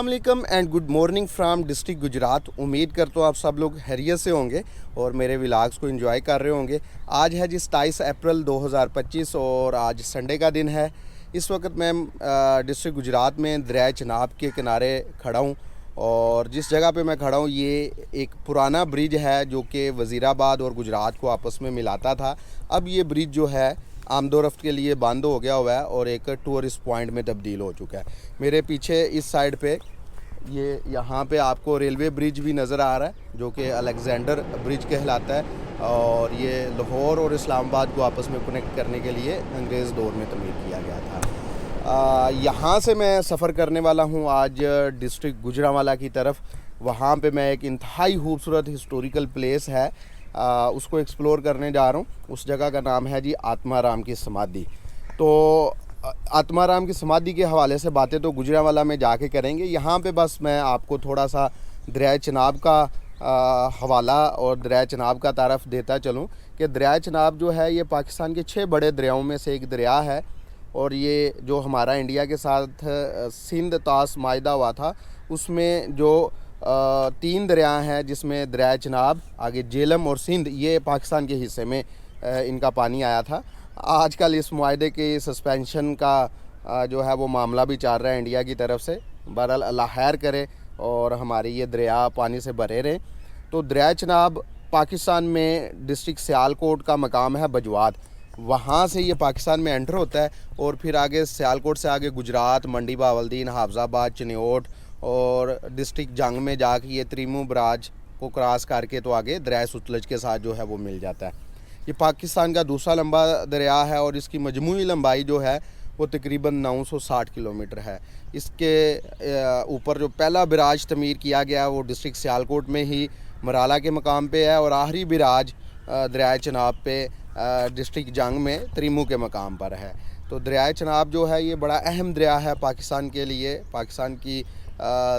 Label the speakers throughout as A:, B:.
A: अस्सलाम वालेकुम and good morning from district Gujarat. उम्मीद करता हूँ आप सब लोग खैरियत से होंगे और मेरे व्लॉग्स को एंजॉय कर रहे होंगे। आज है जी 27 अप्रैल 2025 और आज संडे का दिन है। इस वक्त मैं डिस्ट्रिक्ट गुजरात में दरिया चनाब के किनारे खड़ा हूँ और जिस जगह पे मैं खड़ा हूँ ये एक पुराना ब्रिज है जो कि वज़ीराबाद और गुजरात को आपस में मिलाता था। अब ये ब्रिज जो है आमदोरफ्त के लिए बंद हो गया हुआ है और एक टूरिस्ट पॉइंट में तब्दील हो चुका है। मेरे पीछे इस साइड पे ये यहाँ पे आपको रेलवे ब्रिज भी नज़र आ रहा है जो कि अलेक्जेंडर ब्रिज कहलाता है और ये लाहौर और इस्लामाबाद को आपस में कनेक्ट करने के लिए अंग्रेज़ दौर में तमीर किया गया था। यहाँ से मैं सफ़र करने वाला हूँ आज डिस्ट्रिक्ट गुजरांवाला की तरफ। वहाँ पे मैं एक इंतहाई खूबसूरत हिस्टोरिकल प्लेस है उसको एक्सप्लोर करने जा रहा हूँ। उस जगह का नाम है जी आत्माराम की समाधि। तो आत्माराम की समाधि के हवाले से बातें तो गुजरांवाला में जाके करेंगे। यहाँ पे बस मैं आपको थोड़ा सा दरिया चनाब का हवाला और दरिया चनाब का तारफ़ देता चलूँ कि दरिया चनाब जो है ये पाकिस्तान के 6 बड़े दरियाओं में से एक दरिया है और ये जो हमारा इंडिया के साथ सिंध तास माहिदा हुआ था उसमें जो 3 दरिया हैं जिसमें दरिया चनाब, आगे झेलम और सिंध, ये पाकिस्तान के हिस्से में इनका पानी आया था। आजकल इस मुआहदे के सस्पेंशन का जो है वो मामला भी चल रहा है इंडिया की तरफ से। बहरहाल अल्लाह खैर करे और हमारे ये दरिया पानी से भरे रहें। तो दरिया चनाब पाकिस्तान में डिस्ट्रिक्ट सियालकोट का मकाम है बजवात, वहाँ से ये पाकिस्तान में एंटर होता है और फिर आगे सियालकोट से आगे गुजरात, मंडी बहावलदीन, हाफजाबाद, चिन्योट और डिस्ट्रिक्ट जंग में जाके ये त्रिमू बराज को क्रॉस करके तो आगे दरिया सतलज के साथ जो है वो मिल जाता है। ये पाकिस्तान का दूसरा लंबा दरिया है और इसकी मजमूई लंबाई जो है वो तकरीबन 960 किलोमीटर है। इसके ऊपर जो पहला बिराज तमीर किया गया वो डिस्ट्रिक्ट सियालकोट में ही मराला के मकाम पे है और आखिरी बिराज दरिया चनाब पे डिस्ट्रिक्ट जंग में त्रिमू के मकाम पर है। तो दरिया चनाब जो है ये बड़ा अहम दरिया है पाकिस्तान के लिए, पाकिस्तान की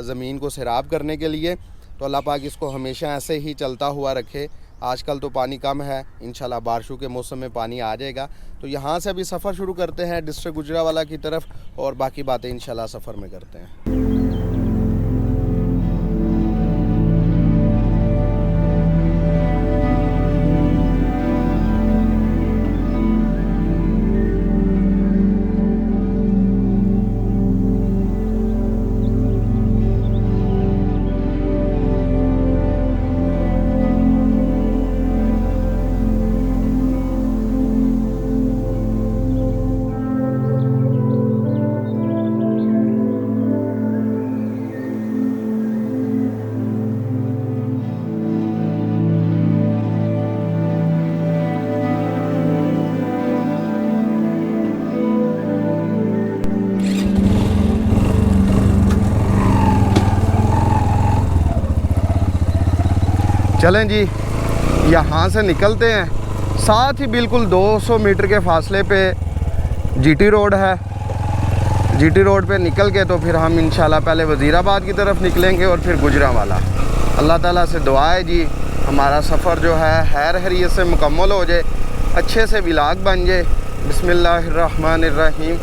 A: ज़मीन को सैराब करने के लिए। तो अल्लाह पाक इसको हमेशा ऐसे ही चलता हुआ रखे। आजकल तो पानी कम है, इंशाल्लाह बारिशों के मौसम में पानी आ जाएगा। तो यहाँ से अभी सफ़र शुरू करते हैं डिस्ट्रिक्ट गुजरांवाला की तरफ और बाकी बातें इंशाल्लाह सफ़र में करते हैं। चलें जी, यहाँ से निकलते हैं। साथ ही बिल्कुल 200 मीटर के फासले पे जीटी रोड है। जीटी रोड पे निकल के तो फिर हम इंशाल्लाह पहले वज़ीराबाद की तरफ निकलेंगे और फिर गुजरांवाला। अल्लाह ताला से दुआ है जी हमारा सफ़र जो है खैर खैरियत से मुकम्मल हो जाए, अच्छे से व्लॉग बन जाए। बिस्मिल्लाहिर्रहमानिर्रहीम।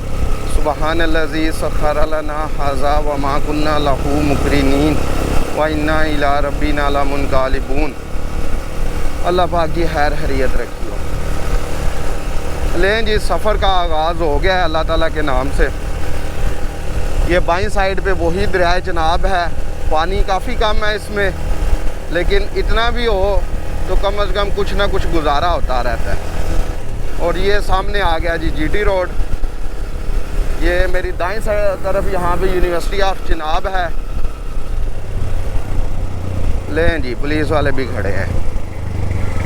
A: सुबहानल्लज़ी सख़्खर लना हाज़ा व मा कुन्ना लहू मुक़रिनीन व इन्ना इला रब्बिना लमुनक़ालिबून। अल्लाह पाक की खैर खैरियत रखी हो। लें जी, सफ़र का आगाज़ हो गया है अल्लाह ताला के नाम से। ये बाईं साइड पे वही दरिया चनाब है। पानी काफ़ी कम है इसमें, लेकिन इतना भी हो तो कम अज़ कम कुछ ना कुछ गुजारा होता रहता है। और ये सामने आ गया जी जीटी रोड। ये मेरी दाईं तरफ यहाँ पे यूनिवर्सिटी ऑफ चिनाब है। लें जी, पुलिस वाले भी खड़े हैं,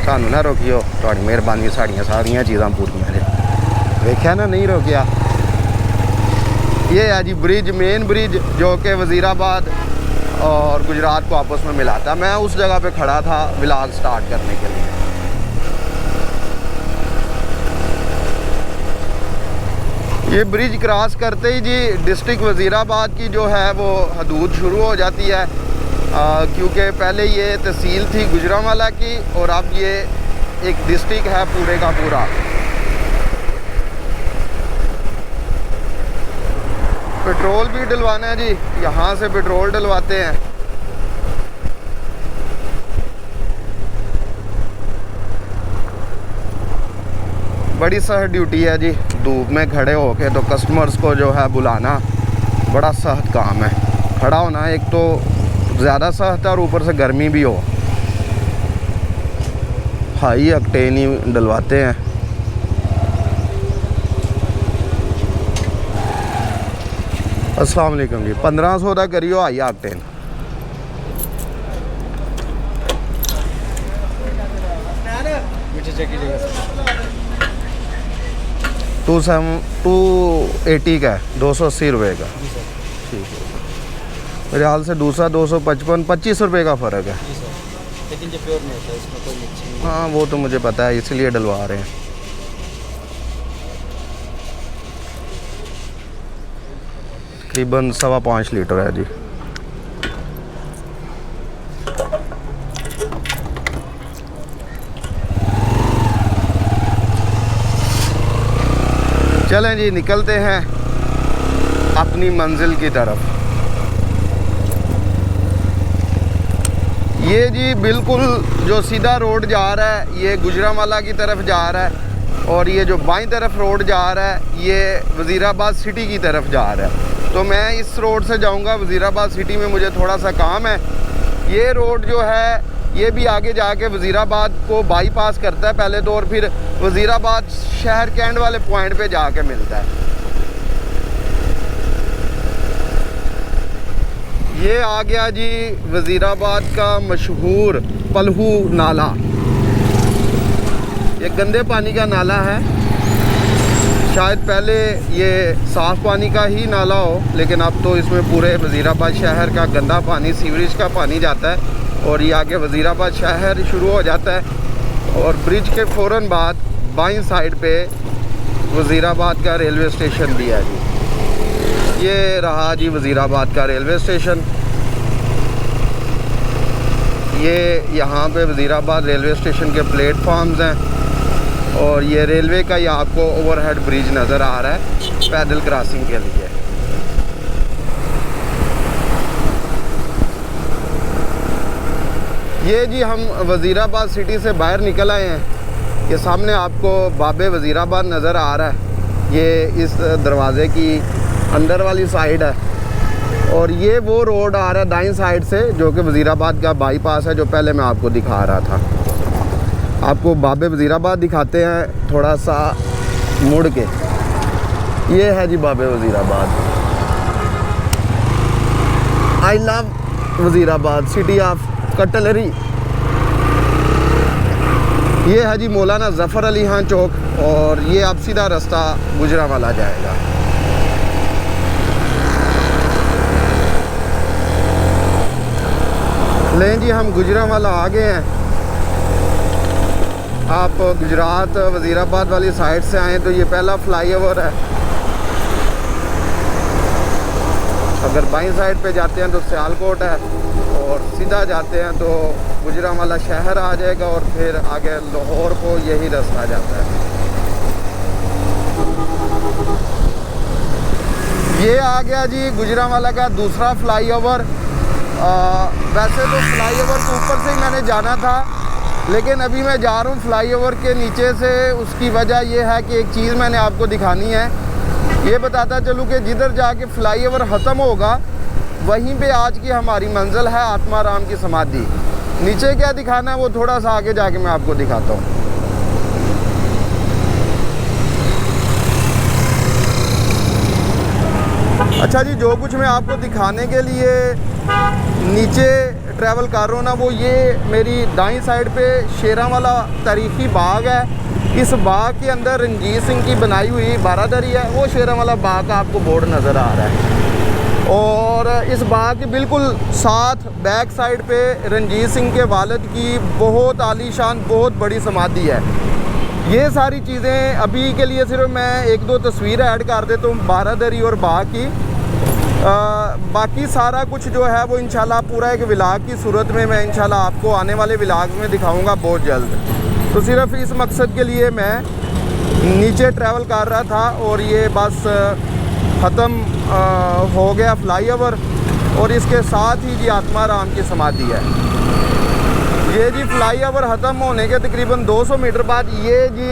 A: सानू ना रोकियो, थोड़ी मेहरबानी, साड़ियाँ सारिया चीज़ां पूरियां ने। देखा ना, नहीं रोकिया। ये है जी ब्रिज, मेन ब्रिज जो कि वज़ीराबाद और गुजरात को आपस में मिलाता। मैं उस जगह पे खड़ा था व्लॉग स्टार्ट करने के लिए। ये ब्रिज क्रॉस करते ही जी डिस्ट्रिक्ट वज़ीराबाद की जो है वो हदूद शुरू हो जाती है, क्योंकि पहले ये तहसील थी गुजरांवाला की और अब ये एक डिस्ट्रिक्ट है पूरे का पूरा। पेट्रोल भी डलवाना है जी, यहाँ से पेट्रोल डलवाते हैं। बड़ी सख्त ड्यूटी है जी, धूप में खड़े होके तो कस्टमर्स को जो है बुलाना बड़ा सख्त काम है। खड़ा होना एक तो ज़्यादा सख्त है और ऊपर से गर्मी भी हो। हाई ऑक्टेन ही डलवाते हैं। अस्सलाम वालेकुम जी, 1500 का करियो हाई ऑक्टेन। टू 280 का है, 280 रुपये का। ठीक है, मेरे हाल से दूसरा 255, 25 रुपये का फ़र्क है।
B: लेकिन जो प्योर में होता है इसमें कोई मिक्सिंग नहीं।
A: हाँ वो तो मुझे पता है, इसलिए डलवा रहे हैं। तकरीबन 5.25 लीटर है जी। चलें जी, निकलते हैं अपनी मंजिल की तरफ। ये जी बिल्कुल जो सीधा रोड जा रहा है ये गुजरांवाला की तरफ जा रहा है, और ये जो बाईं तरफ रोड जा रहा है ये वज़ीराबाद सिटी की तरफ जा रहा है। तो मैं इस रोड से जाऊंगा वज़ीराबाद सिटी में, मुझे थोड़ा सा काम है। ये रोड जो है ये भी आगे जाके वज़ीराबाद को बाईपास करता है पहले तो, और फिर वज़ीराबाद शहर के एंड वाले पॉइंट पे जाके मिलता है। ये आ गया जी वज़ीराबाद का मशहूर पलहू नाला। ये गंदे पानी का नाला है, शायद पहले ये साफ़ पानी का ही नाला हो, लेकिन अब तो इसमें पूरे वज़ीराबाद शहर का गंदा पानी, सीवरेज का पानी जाता है और ये आके वज़ीराबाद शहर शुरू हो जाता है। और ब्रिज के फ़ौरन बाद बाईं साइड पे वज़ीराबाद का रेलवे स्टेशन भी है जी। ये रहा जी वज़ीराबाद का रेलवे स्टेशन। ये यहाँ पे वज़ीराबाद रेलवे स्टेशन के प्लेटफॉर्म्स हैं, और ये रेलवे का ही आपको ओवरहेड ब्रिज नज़र आ रहा है पैदल क्रॉसिंग के लिए। ये जी हम वज़ीराबाद सिटी से बाहर निकल आए हैं। ये सामने आपको बाबे वज़ीराबाद नज़र आ रहा है, ये इस दरवाज़े की अंदर वाली साइड है। और ये वो रोड आ रहा है दाईं साइड से जो कि वज़ीराबाद का बाईपास है, जो पहले मैं आपको दिखा रहा था। आपको बाबे वज़ीराबाद दिखाते हैं थोड़ा सा मुड़ के। ये है जी बाबे Wazirabad. I love Wazirabad, city of cutlery. ये है जी मौलाना ज़फ़र अली खान चौक, और ये अब सीधा रास्ता गुजरांवाला जाएगा। लें जी हम गुजरांवाला आ गए हैं। आप गुजरात वज़ीराबाद वाली साइड से आएँ तो ये पहला फ्लाईओवर है। अगर बाईं साइड पे जाते हैं तो सियालकोट है, और सीधा जाते हैं तो गुजरांवाला शहर आ जाएगा, और फिर आगे लाहौर को यही रास्ता जाता है। ये आ गया जी गुजरांवाला का दूसरा फ्लाईओवर। वैसे तो फ्लाईओवर के ऊपर से ही मैंने जाना था, लेकिन अभी मैं जा रहा हूँ फ्लाईओवर के नीचे से। उसकी वजह यह है कि एक चीज़ मैंने आपको दिखानी है। ये बताता चलूँ कि जिधर जाके फ्लाईओवर ख़त्म होगा वहीं पे आज की हमारी मंजिल है आत्माराम की समाधि। नीचे क्या दिखाना है वो थोड़ा सा आगे जाके मैं आपको दिखाता हूँ। अच्छा जी, जो कुछ मैं आपको दिखाने के लिए नीचे ट्रैवल कर रहा हूँ ना, वो ये मेरी दाईं साइड पे शेरांवाला तारीखी बाग है। इस बाग के अंदर रंजीत सिंह की बनाई हुई बारादरी है, वो शेरांवाला बाग का आपको बोर्ड नज़र आ रहा है। और इस बाग के बिल्कुल साथ बैक साइड पे रंजीत सिंह के वालिद की बहुत आलीशान बहुत बड़ी समाधि है। ये सारी चीज़ें अभी के लिए सिर्फ मैं एक दो तस्वीर ऐड कर देता हूँ बारादरी और बाग की। बाकी सारा कुछ जो है वो इंशाल्लाह पूरा एक व्लॉग की सूरत में मैं इंशाल्लाह आपको आने वाले व्लॉग में दिखाऊंगा बहुत जल्द। तो सिर्फ इस मकसद के लिए मैं नीचे ट्रैवल कर रहा था, और ये बस ख़त्म हो गया फ्लाईओवर और इसके साथ ही जी आत्माराम की समाधि है। ये जी फ्लाईओवर ख़त्म होने के तकरीबन 200 मीटर बाद ये जी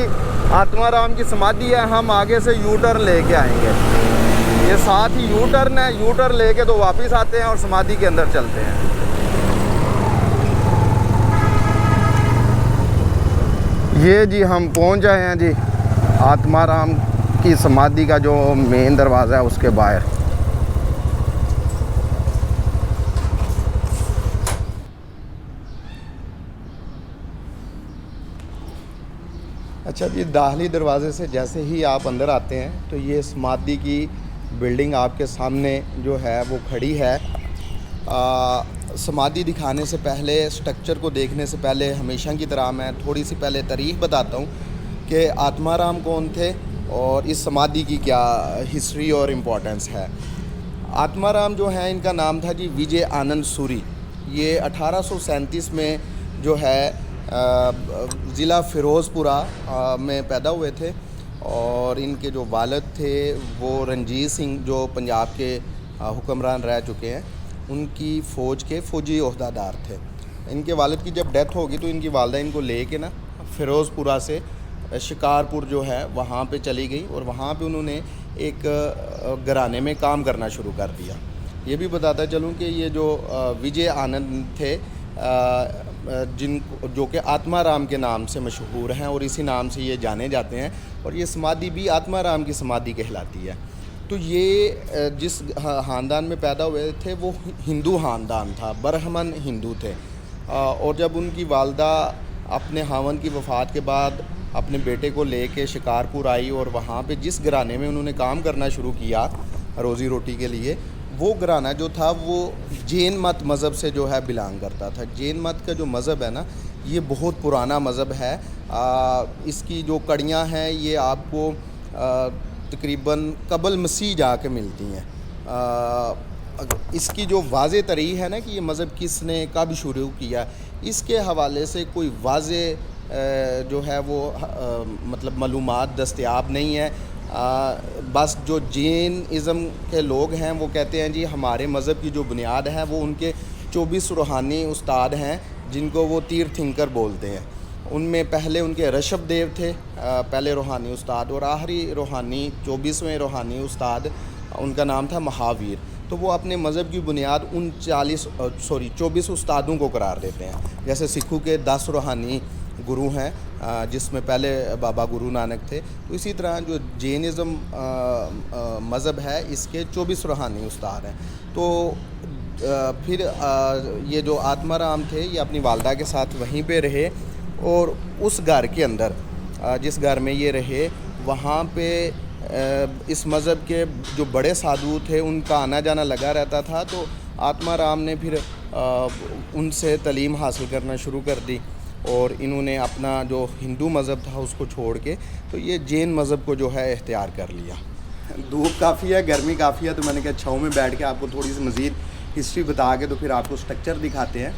A: आत्माराम की समाधि है। हम आगे से यू टर्न लेके आएंगे, ये साथ ही यू टर्न है। यू टर्न लेके तो वापस आते हैं और समाधि के अंदर चलते हैं। ये जी हम पहुंच आए हैं जी आत्माराम की समाधि का जो मेन दरवाज़ा है उसके बाहर। अच्छा जी, दाखिली दरवाज़े से जैसे ही आप अंदर आते हैं तो ये समाधि की बिल्डिंग आपके सामने जो है वो खड़ी है। समाधि दिखाने से पहले, स्ट्रक्चर को देखने से पहले हमेशा की तरह मैं थोड़ी सी पहले तारीख़ बताता हूँ कि आत्माराम कौन थे और इस समाधि की क्या हिस्ट्री और इम्पोर्टेंस है। आत्माराम जो है इनका नाम था जी विजय आनंद सूरी। ये 1837 में जो है ज़िला फ़िरोज़पुरा में पैदा हुए थे और इनके जो वालिद थे वो रंजीत सिंह जो पंजाब के हुक्मरान रह चुके हैं, उनकी फ़ौज के फ़ौजी ओहदादार थे। इनके वालिद की जब डेथ होगी तो इनकी वालदा इनको ले के ना फ़िरोज़पुरा से शिकारपुर जो है वहाँ पे चली गई और वहाँ पे उन्होंने एक घराने में काम करना शुरू कर दिया। ये भी बताता चलूँ कि ये जो विजय आनंद थे जो कि आत्माराम के नाम से मशहूर हैं और इसी नाम से ये जाने जाते हैं और ये समाधि भी आत्माराम की समाधि कहलाती है। तो ये जिस ख़ानदान में पैदा हुए थे वो हिंदू ख़ानदान था, ब्राह्मण हिंदू थे। और जब उनकी वालदा अपने खावन की वफ़ात के बाद अपने बेटे को लेके शिकारपुर आई और वहाँ पे जिस घराने में उन्होंने काम करना शुरू किया रोज़ी रोटी के लिए, वो घराना जो था वो जैन मत मज़हब से जो है बिलोंग करता था। जैन मत का जो मज़हब है ना, ये बहुत पुराना मज़हब है। इसकी जो कड़ियाँ हैं ये आपको तकरीबन कबल मसीह जाके मिलती हैं। इसकी जो वाज़े तारीख़ है ना कि ये मज़हब किसने कब शुरू किया, इसके हवाले से कोई वाज़े जो है वो मतलब मालूमात दस्तयाब नहीं है। बस जो जैनिज़्म के लोग हैं वो कहते हैं जी हमारे मज़हब की जो बुनियाद है वो उनके 24 रूहानी उस्ताद हैं जिनको वो तीर्थंकर बोलते हैं। उनमें पहले उनके ऋषभ देव थे पहले रूहानी उस्ताद, और आखिरी रूहानी 24वें रूहानी उस्ताद उनका नाम था महावीर। तो वो अपने मज़हब की बुनियाद उन 24 उस्तादों को करार देते हैं। जैसे सिखों के 10 रूहानी गुरु हैं जिसमें पहले बाबा गुरु नानक थे, तो इसी तरह जो जैनिज़्म मज़हब है इसके 24 रूहानी उस्ताद हैं। तो फिर ये जो आत्माराम थे ये अपनी वालदा के साथ वहीं पे रहे और उस घर के अंदर जिस घर में ये रहे वहाँ पे इस मज़हब के जो बड़े साधु थे उनका आना जाना लगा रहता था। तो आत्माराम ने फिर उनसे तालीम हासिल करना शुरू कर दी और इन्होंने अपना जो हिंदू मज़हब था उसको छोड़ के तो ये जैन मज़हब को जो है इख्तियार कर लिया। धूप काफ़ी है, गर्मी काफ़ी है, तो मैंने कहा छाँव में बैठ के आपको थोड़ी सी मज़ीद हिस्ट्री बता के तो फिर आपको स्ट्रक्चर दिखाते हैं।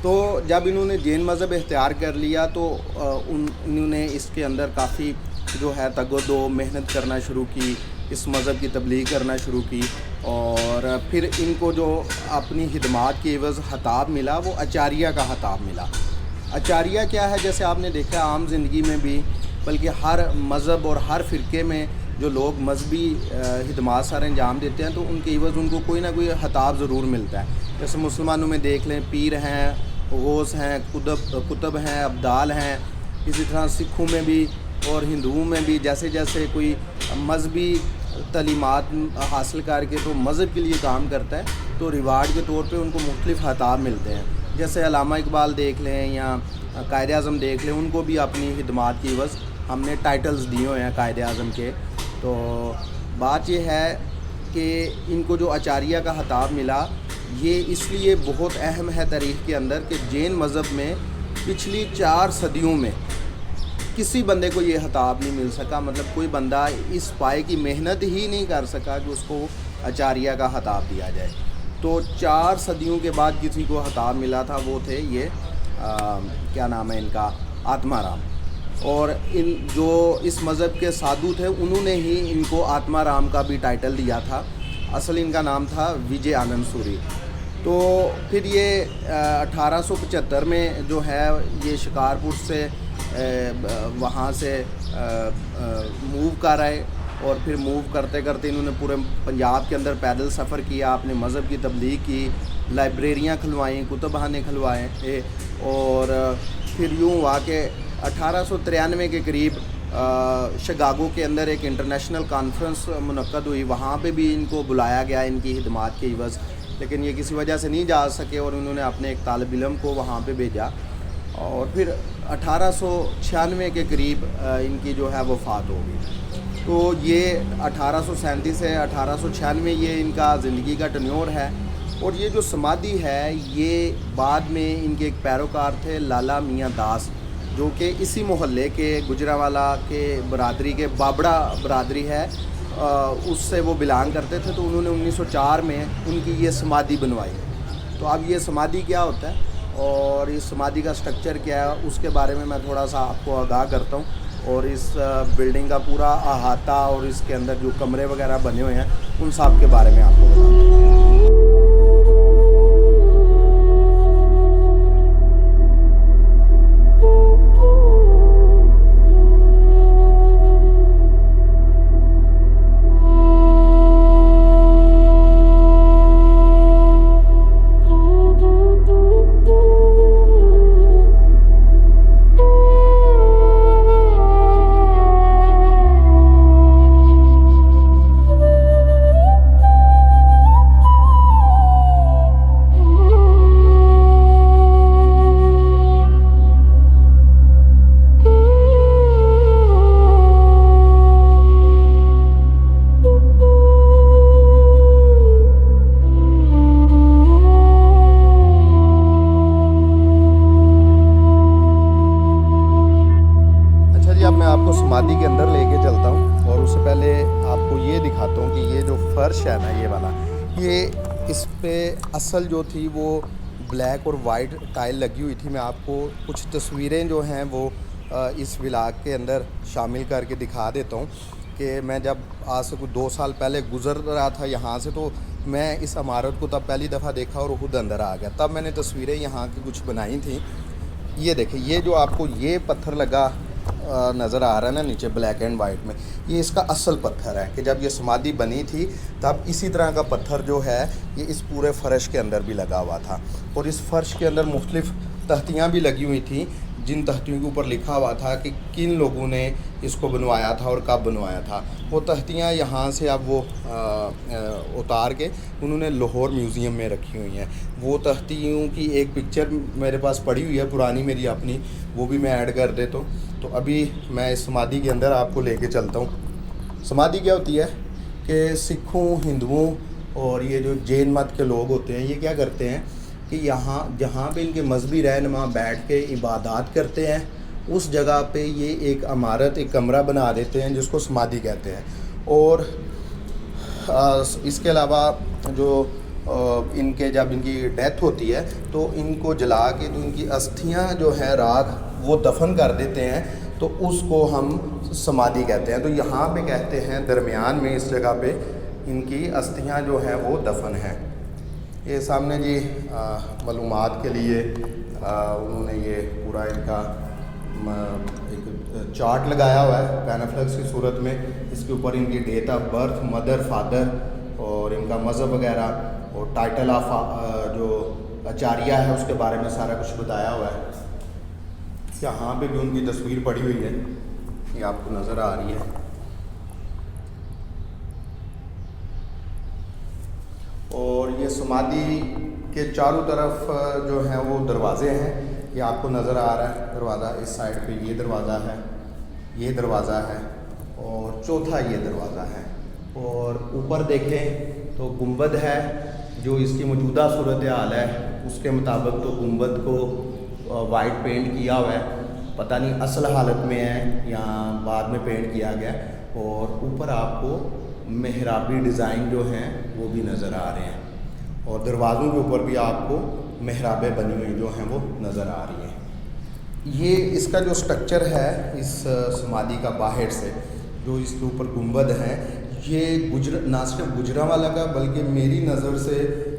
A: तो जब इन्होंने जैन मज़हब इख्तियार कर लिया तो इन्होंने इसके अंदर काफ़ी जो है तगोदो मेहनत करना शुरू की, इस मज़हब की तबलीग करना शुरू की और फिर इनको जो अपनी खिदमात की एवज़ खिताब मिला वो आचार्य का खिताब मिला। आचार्य क्या है, जैसे आपने देखा आम ज़िंदगी में भी, बल्कि हर मज़हब और हर फ़िरके में जो लोग मजहबी खिदमात सर अंजाम देते हैं तो उनके एवज़ उनको कोई ना कोई खिताब ज़रूर मिलता है। जैसे मुसलमानों में देख लें पीर हैं, गौस हैं, कुतुब हैं, अब्दाल हैं। इसी तरह सिखों में भी और हिंदुओं में भी जैसे जैसे कोई मजहबी तलीमात हासिल करके तो मज़हब के लिए काम करता है तो रिवार्ड के तौर पे उनको मुख्तलिफ़ खिताब मिलते हैं। जैसे अल्लामा इकबाल देख लें या कायदे आज़म देख लें, उनको भी अपनी खिदमात की एवज़ हमने टाइटल्स दिए हुए हैं कायदे आज़म के। तो बात यह है कि इनको जो आचार्य का खिताब मिला ये इसलिए बहुत अहम है तारीख़ के अंदर कि जैन मज़हब में पिछली 4 सदियों में किसी बंदे को ये खिताब नहीं मिल सका। मतलब कोई बंदा इस पाए की मेहनत ही नहीं कर सका कि उसको आचार्य का खिताब दिया जाए। तो 4 सदियों के बाद किसी को खिताब मिला था, वो थे ये क्या नाम है इनका, आत्माराम। और इन जो इस मज़हब के साधु थे उन्होंने ही इनको आत्माराम का भी टाइटल दिया था। असल इनका नाम था विजय आनंद सूरी। तो फिर ये 1875 में जो है ये शिकारपुर से वहाँ से मूव कर आए और फिर मूव करते करते इन्होंने पूरे पंजाब के अंदर पैदल सफ़र किया, अपने मज़हब की तबलीग की, लाइब्रेरियाँ खुलवाईं, कुतुबखाने खुलवाए थे। और फिर यूँ हुआ कि 1893 के करीब शिकागो के अंदर एक इंटरनेशनल कॉन्फ्रेंस मुनक्कद हुई, वहाँ पे भी इनको बुलाया गया इनकी खिदमात के इवज़, लेकिन ये किसी वजह से नहीं जा सके और उन्होंने अपने एक तालिब इल्म को वहाँ पे भेजा। और फिर 1896 के करीब इनकी जो है वफ़ात हो गई। तो ये 1837 से 1896 ये इनका ज़िंदगी का टन्योर है। और ये जो समाधि है ये बाद में इनके एक पैरोकार थे लाला मियाँ दास, जो कि इसी मोहल्ले के गुजरावाला के बरादरी के बाबड़ा बरादरी है, उससे वो बिलोंग करते थे। तो उन्होंने 1904 में उनकी ये समाधि बनवाई। तो अब ये समाधि क्या होता है और इस समाधि का स्ट्रक्चर क्या है उसके बारे में मैं थोड़ा सा आपको आगाह करता हूँ। और इस बिल्डिंग का पूरा अहाता और इसके अंदर जो कमरे वगैरह बने हुए हैं उन सब के बारे में आपको बताता हूँ। समाधि के अंदर लेके चलता हूँ और उससे पहले आपको ये दिखाता हूँ कि ये जो फर्श है ना ये वाला, ये इस पे असल जो थी वो ब्लैक और वाइट टाइल लगी हुई थी। मैं आपको कुछ तस्वीरें जो हैं वो इस विलाग के अंदर शामिल करके दिखा देता हूँ कि मैं जब आज से कुछ 2 साल पहले गुज़र रहा था यहाँ से, तो मैं इस इमारत को तब पहली दफ़ा देखा और खुद अंदर आ गया। तब मैंने तस्वीरें यहाँ की कुछ बनाई थी। ये देखें, ये जो आपको ये पत्थर लगा नज़र आ रहा है ना नीचे ब्लैक एंड वाइट में, ये इसका असल पत्थर है कि जब ये समाधि बनी थी तब इसी तरह का पत्थर जो है ये इस पूरे फ़र्श के अंदर भी लगा हुआ था। और इस फ़र्श के अंदर मुख्तलिफ़ तख्तियाँ भी लगी हुई थी, जिन तख्तियों के ऊपर लिखा हुआ था कि किन लोगों ने इसको बनवाया था और कब बनवाया था। वो तख्तियाँ यहाँ से अब वो उतार के उन्होंने लाहौर म्यूज़ियम में रखी हुई हैं। वो तख्तियों की एक पिक्चर मेरे पास पड़ी हुई है पुरानी मेरी अपनी, वो भी मैं ऐड कर देता हूँ। तो अभी मैं इस समाधि के अंदर आपको लेके चलता हूँ। समाधि क्या होती है कि सिखों, हिंदुओं और ये जो जैन मत के लोग होते हैं, ये क्या करते हैं कि यहाँ जहाँ पे इनके मजहबी रहनुमा बैठ के इबादत करते हैं, उस जगह पे ये एक इमारत, एक कमरा बना देते हैं जिसको समाधि कहते हैं। और इसके अलावा जो इनके जब इनकी डेथ होती है तो इनको जला के जो इनकी अस्थियाँ जो है राख वो दफन कर देते हैं, तो उसको हम समाधि कहते हैं। तो यहाँ पे कहते हैं दरमियान में इस जगह पे इनकी अस्थियाँ जो हैं वो दफन हैं। ये सामने जी मालूमात के लिए उन्होंने ये पूरा इनका एक चार्ट लगाया हुआ है पैनाफ्लेक्स की सूरत में। इसके ऊपर इनकी date of birth, mother, father और इनका मज़हब वगैरह और टाइटल ऑफ जो आचार्य है उसके बारे में सारा कुछ बताया हुआ है। यहाँ पे भी उनकी तस्वीर पड़ी हुई है, ये आपको नज़र आ रही है। और ये समाधि के चारों तरफ जो हैं वो दरवाज़े हैं, ये आपको नज़र आ रहा है दरवाज़ा। इस साइड पे ये दरवाज़ा है, ये दरवाज़ा है और चौथा ये दरवाज़ा है। और ऊपर देखें तो गुंबद है, जो इसकी मौजूदा सूरत हाल है उसके मुताबिक तो गुंबद को वाइट पेंट किया हुआ है, पता नहीं असल हालत में है या बाद में पेंट किया गया। और ऊपर आपको मेहराबी डिज़ाइन जो हैं वो भी नज़र आ रहे हैं और दरवाज़ों के ऊपर भी आपको मेहराबें बनी हुई जो हैं वो नज़र आ रही हैं। ये इसका जो स्ट्रक्चर है इस समाधि का बाहर से, जो इसके ऊपर गुंबद हैं, ये ना सिर्फ गुजरांवाला का बल्कि मेरी नज़र से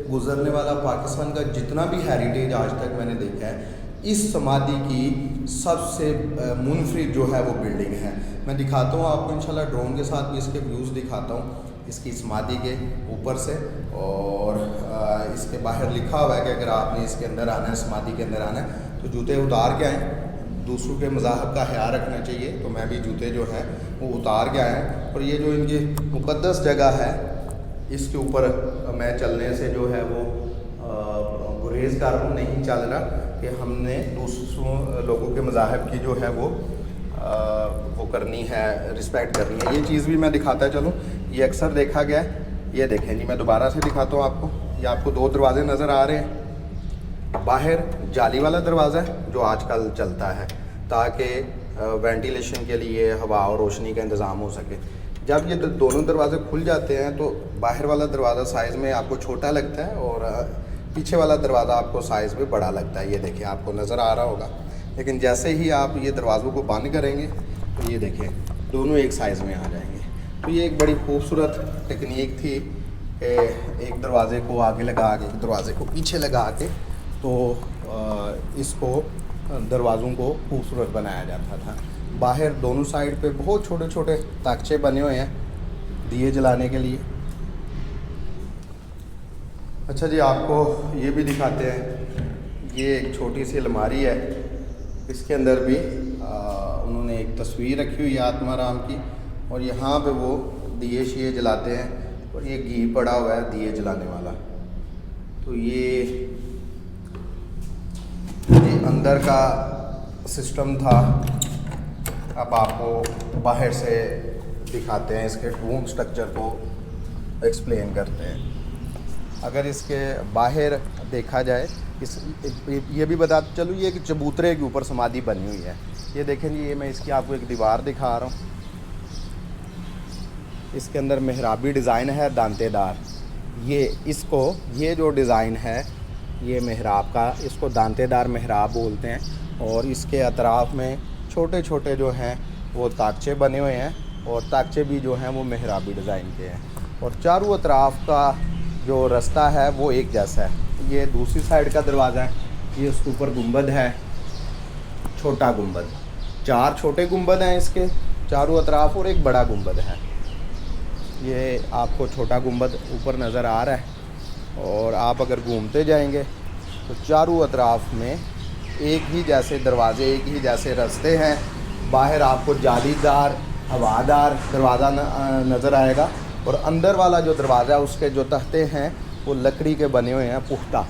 A: गुजरने वाला पाकिस्तान का जितना भी हेरिटेज आज तक मैंने देखा है, इस समाधि की सबसे मुनफरिद जो है वो बिल्डिंग है। मैं दिखाता हूँ आपको इंशाल्लाह, ड्रोन के साथ भी इसके व्यूज़ दिखाता हूँ इसकी समाधि के ऊपर से। और इसके बाहर लिखा हुआ है कि अगर आपने इसके अंदर आना है, समाधि के अंदर आना है, तो जूते उतार के आएँ। दूसरों के मज़ाहब का ख्याल रखना चाहिए, तो मैं भी जूते जो है वो उतार के आया। और ये जो इनकी मुक़द्दस जगह है, इसके ऊपर मैं चलने से जो है वो गुरेज़ कर रहा हूँ, नहीं चल रहा कि हमने दूसरों लोगों के मज़ाहब की जो है वो करनी है, रिस्पेक्ट करनी है। ये चीज़ भी मैं दिखाता चलूँ, ये अक्सर देखा गया है। ये देखें जी, मैं दोबारा से दिखाता हूँ आपको। ये आपको 2 दरवाजे नज़र आ रहे हैं। बाहर जाली वाला दरवाज़ा है जो आजकल चलता है ताकि वेंटिलेशन के लिए हवा और रोशनी का इंतज़ाम हो सके। जब ये दोनों दरवाजे खुल जाते हैं तो बाहर वाला दरवाज़ा साइज़ में आपको छोटा लगता है और पीछे वाला दरवाज़ा आपको साइज़ में बड़ा लगता है। ये देखिए, आपको नज़र आ रहा होगा। लेकिन जैसे ही आप ये दरवाज़ों को बंद करेंगे तो ये देखें, दोनों एक साइज़ में आ जाएंगे। तो ये एक बड़ी खूबसूरत टेक्निक थी कि एक दरवाज़े को आगे लगा के, एक दरवाज़े को पीछे लगा के, तो इसको दरवाज़ों को खूबसूरत बनाया जाता था। बाहर दोनों साइड पे बहुत छोटे छोटे ताकचे बने हुए हैं दिए जलाने के लिए। अच्छा जी, आपको ये भी दिखाते हैं। ये एक छोटी सी अलमारी है, इसके अंदर भी उन्होंने एक तस्वीर रखी हुई है आत्माराम की, और यहाँ पे वो दिए शिए जलाते हैं। और ये घी पड़ा हुआ है दिए जलाने वाला। तो ये अंदर का सिस्टम था। अब आपको बाहर से दिखाते हैं, इसके रूम स्ट्रक्चर को एक्सप्लेन करते हैं। अगर इसके बाहर देखा जाए, ये भी बताते चलूँ, ये एक चबूतरे के ऊपर समाधि बनी हुई है। ये देखें जी, ये मैं इसकी आपको एक दीवार दिखा रहा हूँ। इसके अंदर मेहराबी डिज़ाइन है, दांतेदार। ये जो डिज़ाइन है ये मेहराब का, इसको दांतेदार मेहराब बोलते हैं। और इसके अतराफ़ में छोटे छोटे जो हैं वो ताकचे बने हुए हैं, और ताकचे भी जो हैं वो मेहराबी डिज़ाइन के हैं। और चारों अतराफ़ का जो रास्ता है वो एक जैसा है। ये दूसरी साइड का दरवाज़ा है, ये उसके ऊपर गुंबद है, छोटा गुंबद। 4 छोटे गुंबद हैं इसके चारों अतराफ़, और एक बड़ा गुंबद है। ये आपको छोटा गुंबद ऊपर नज़र आ रहा है। और आप अगर घूमते जाएंगे तो चारों अतराफ़ में एक ही जैसे दरवाज़े, एक ही जैसे रास्ते हैं। बाहर आपको जालीदार हवादार दरवाज़ा नज़र आएगा, और अंदर वाला जो दरवाज़ा उसके जो तख्ते हैं वो लकड़ी के बने हुए हैं, पुख्ता।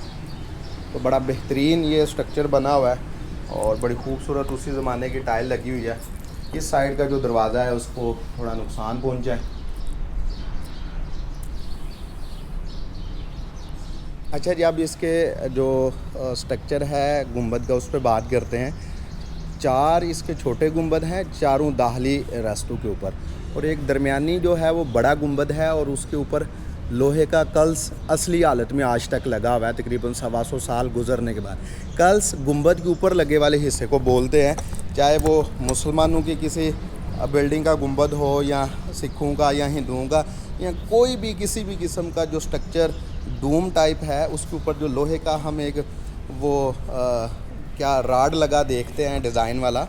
A: तो बड़ा बेहतरीन ये स्ट्रक्चर बना हुआ है, और बड़ी खूबसूरत उसी ज़माने की टाइल लगी हुई है। इस साइड का जो दरवाज़ा है उसको थोड़ा नुकसान पहुँचा है। अच्छा जी, अब इसके जो स्ट्रक्चर है गुंबद का, उस पर बात करते हैं। 4 इसके छोटे गुंबद हैं चारों दाखिली रास्तों के ऊपर, और एक दरमियानी जो है वो बड़ा गुंबद है, और उसके ऊपर लोहे का कल्स असली हालत में आज तक लगा हुआ है, तकरीबन 125 साल गुजरने के बाद। कल्स गुंबद के ऊपर लगे वाले हिस्से को बोलते हैं, चाहे वो मुसलमानों की किसी बिल्डिंग का गुंबद हो, या सिखों का, या हिंदुओं का, या कोई भी किसी भी किस्म का जो स्ट्रक्चर डूम टाइप है, उसके ऊपर जो लोहे का हम एक वो क्या राड लगा देखते हैं डिज़ाइन वाला,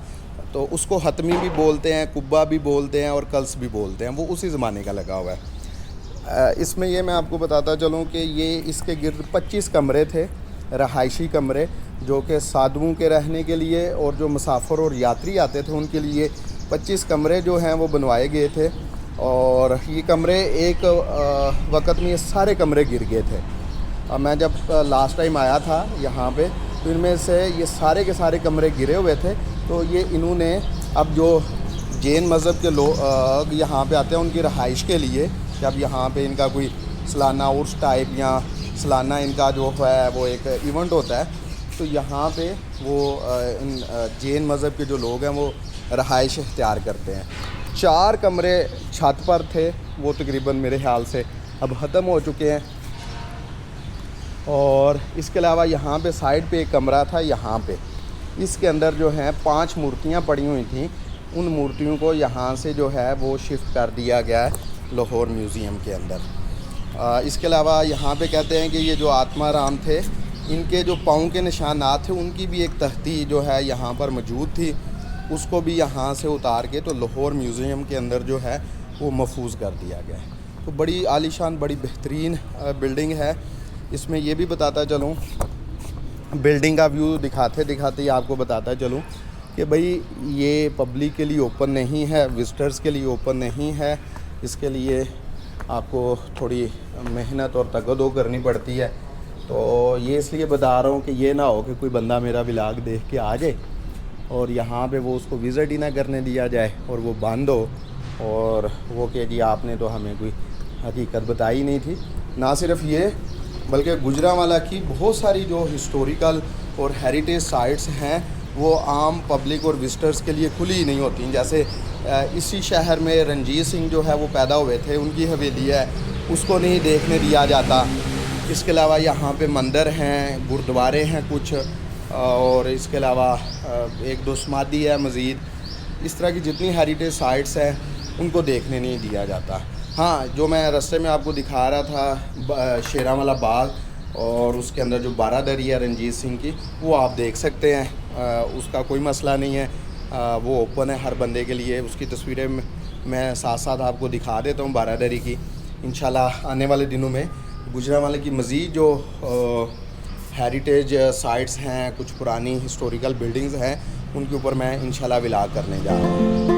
A: तो उसको हतमी भी बोलते हैं, कुब्बा भी बोलते हैं, और कल्स भी बोलते हैं। वो उसी ज़माने का लगा हुआ है। इसमें ये मैं आपको बताता चलूँ कि ये इसके गिर्द 25 कमरे थे, रहायशी कमरे, जो कि साधुओं के रहने के लिए और जो मुसाफिर और यात्री आते थे उनके लिए 25 कमरे जो हैं वो बनवाए गए थे। और ये कमरे एक वक़्त में ये सारे कमरे गिर गए थे। अब मैं जब लास्ट टाइम आया था यहाँ पे, तो इनमें से ये सारे के सारे कमरे गिरे हुए थे। तो ये इन्होंने अब जो जैन मज़हब के लोग यहाँ पे आते हैं उनकी रहाइश के लिए, जब यहाँ पे इनका कोई सालाना उर्स टाइप या सालाना इनका जो है वो एक इवेंट होता है, तो यहाँ पे वो इन जैन मज़हब के जो लोग हैं वो रहाइश इख्तियार करते हैं। 4 कमरे छत पर थे, वो तकरीबन मेरे ख्याल से अब ख़त्म हो चुके हैं। और इसके अलावा यहाँ पे साइड पे एक कमरा था, यहाँ पे इसके अंदर जो है 5 मूर्तियाँ पड़ी हुई थी। उन मूर्तियों को यहाँ से जो है वो शिफ्ट कर दिया गया है, लाहौर म्यूज़ियम के अंदर। इसके अलावा यहाँ पे कहते हैं कि ये जो आत्माराम थे, इनके जो पाँव के निशानात थे उनकी भी एक तख्ती जो है यहाँ पर मौजूद थी, उसको भी यहाँ से उतार के तो लाहौर म्यूज़ियम के अंदर जो है वो महफूज कर दिया गया है। तो बड़ी आलीशान, बड़ी बेहतरीन बिल्डिंग है। इसमें ये भी बताता चलूँ, बिल्डिंग का व्यू दिखाते दिखाते ही आपको बताता चलूँ कि भाई ये पब्लिक के लिए ओपन नहीं है, विज़िटर्स के लिए ओपन नहीं है। इसके लिए आपको थोड़ी मेहनत और तगदो करनी पड़ती है। तो ये इसलिए बता रहा हूँ कि ये ना हो कि कोई बंदा मेरा व्लॉग देख के आ जाए और यहाँ पे वो उसको विज़िट ही ना करने दिया जाए और वो बंद हो और वो कि जी आपने तो हमें कोई हकीकत बताई नहीं थी। ना सिर्फ ये, बल्कि गुजरांवाला की बहुत सारी जो हिस्टोरिकल और हेरिटेज साइट्स हैं वो आम पब्लिक और विज़िटर्स के लिए खुली ही नहीं होती। जैसे इसी शहर में रंजीत सिंह जो है वो पैदा हुए थे, उनकी हवेली है, उसको नहीं देखने दिया जाता। इसके अलावा यहाँ पे मंदिर हैं, गुरुद्वारे हैं कुछ, और इसके अलावा एक दो समाधि है मज़ीद। इस तरह की जितनी हेरिटेज साइट्स हैं उनको देखने नहीं दिया जाता। हाँ, जो मैं रास्ते में आपको दिखा रहा था शेरांवाला बाग, और उसके अंदर जो बारादरी है रंजीत सिंह की, वो आप देख सकते हैं, उसका कोई मसला नहीं है, वो ओपन है हर बंदे के लिए। उसकी तस्वीरें मैं साथ साथ आपको दिखा देता हूँ बारादरी की। इंशाल्लाह आने वाले दिनों में गुजरांवाला की मज़ीद जो हेरिटेज साइट्स हैं, कुछ पुरानी हिस्टोरिकल बिल्डिंग्स हैं, उनके ऊपर मैं इंशाल्लाह व्लॉग करने जा रहा हूँ।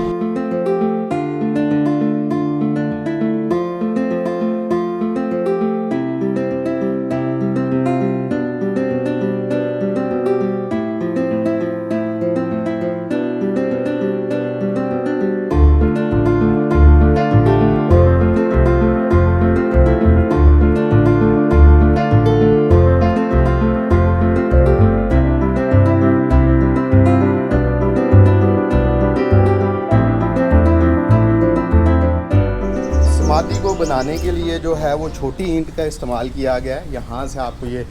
A: समाधि को बनाने के लिए जो है वो छोटी ईंट का इस्तेमाल किया गया है। यहाँ से आपको ये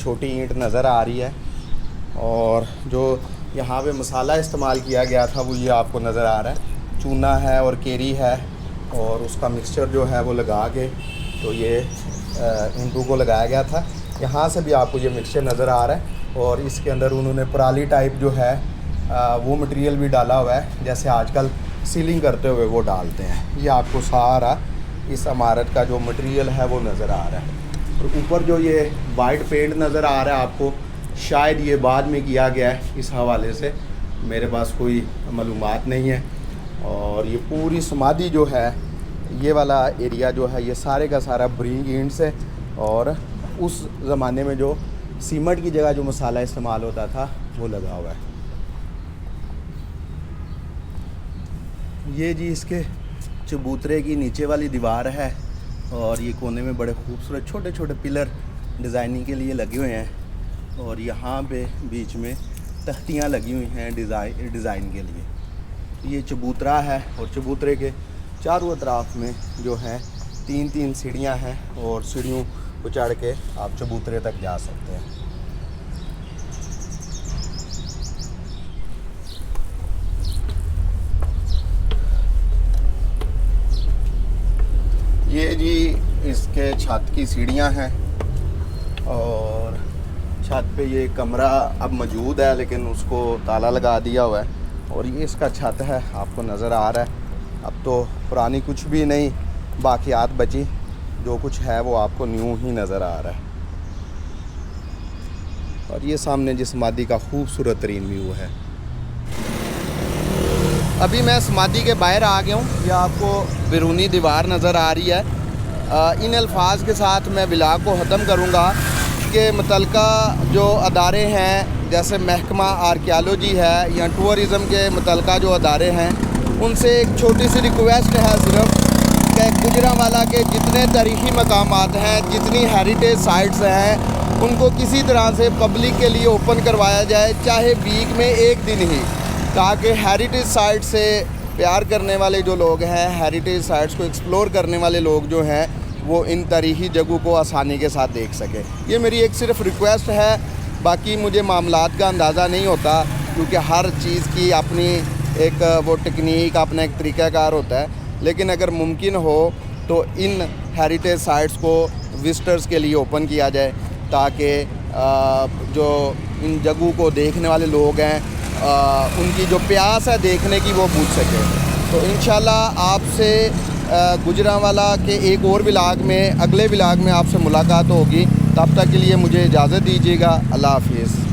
A: छोटी ईंट नज़र आ रही है, और जो यहाँ पे मसाला इस्तेमाल किया गया था वो ये आपको नज़र आ रहा है। चूना है और केरी है, और उसका मिक्सचर जो है वो लगा के तो ये ईंटों को लगाया गया था। यहाँ से भी आपको ये मिक्सचर नज़र आ रहा है, और इसके अंदर उन्होंने पराली टाइप जो है वो मटेरियल भी डाला हुआ है, जैसे आजकल सीलिंग करते हुए वो डालते हैं। ये आपको सारा इस इमारत का जो मटेरियल है वो नज़र आ रहा है। और ऊपर जो ये वाइट पेंट नज़र आ रहा है आपको, शायद ये बाद में किया गया है, इस हवाले से मेरे पास कोई मालूमात नहीं है। और ये पूरी समाधि जो है, ये वाला एरिया जो है, ये सारे का सारा ब्रिंग ईंट्स है, और उस ज़माने में जो सीमेंट की जगह जो मसाला इस्तेमाल होता था वो लगा हुआ है। ये जी इसके चबूतरे की नीचे वाली दीवार है, और ये कोने में बड़े खूबसूरत छोटे छोटे पिलर डिज़ाइनिंग के लिए लगे हुए हैं, और यहाँ पे बीच में तख्तियाँ लगी हुई हैं डिज़ाइन के लिए। ये चबूतरा है, और चबूतरे के चारों अतराफ में जो है 3-3 सीढ़ियाँ हैं, और सीढ़ियों को चढ़ के आप चबूतरे तक जा सकते हैं। ये जी इसके छत की सीढ़ियाँ हैं, और छत पे ये कमरा अब मौजूद है लेकिन उसको ताला लगा दिया हुआ है, और ये इसका छत है, आपको नज़र आ रहा है। अब तो पुरानी कुछ भी नहीं बाकियात बची, जो कुछ है वो आपको न्यू ही नज़र आ रहा है। और ये सामने जिस समाधि का खूबसूरत तरीन व्यू है। अभी मैं समाधि के बाहर आ गया हूँ, यह आपको बैरूनी दीवार नज़र आ रही है। इन अल्फाज के साथ मैं व्लॉग को ख़त्म करूँगा कि मुतलका जो अदारे हैं, जैसे महकमा आर्कियोलॉजी है या टूरिज़म के मुतलका जो अदारे हैं, उनसे एक छोटी सी रिक्वेस्ट है सिर्फ कि गुजरांवाला के जितने तारीख़ी मकामात हैं, जितनी हेरिटेज साइट्स हैं, उनको किसी तरह से पब्लिक के लिए ओपन करवाया जाए, चाहे वीक में एक दिन ही, ताकि हेरिटेज साइट से प्यार करने वाले जो लोग हैं, हेरिटेज साइट्स को एक्सप्लोर करने वाले लोग जो हैं, वो इन तारीख़ी जगहों को आसानी के साथ देख सकें। ये मेरी एक सिर्फ रिक्वेस्ट है, बाकी मुझे मामलात का अंदाज़ा नहीं होता, क्योंकि हर चीज़ की अपनी एक वो टेक्निक, अपना एक तरीक़ाकार होता है। लेकिन अगर मुमकिन हो तो इन हेरिटेज साइट्स को विजिटर्स के लिए ओपन किया जाए, ताकि जो इन जगहों को देखने वाले लोग हैं उनकी जो प्यास है देखने की वो बुझ सके। तो इंशाल्लाह आपसे गुजरांवाला के एक और व्लॉग में, अगले व्लॉग में आपसे मुलाकात होगी। तब तक के लिए मुझे इजाज़त दीजिएगा। अल्लाह हाफिज़।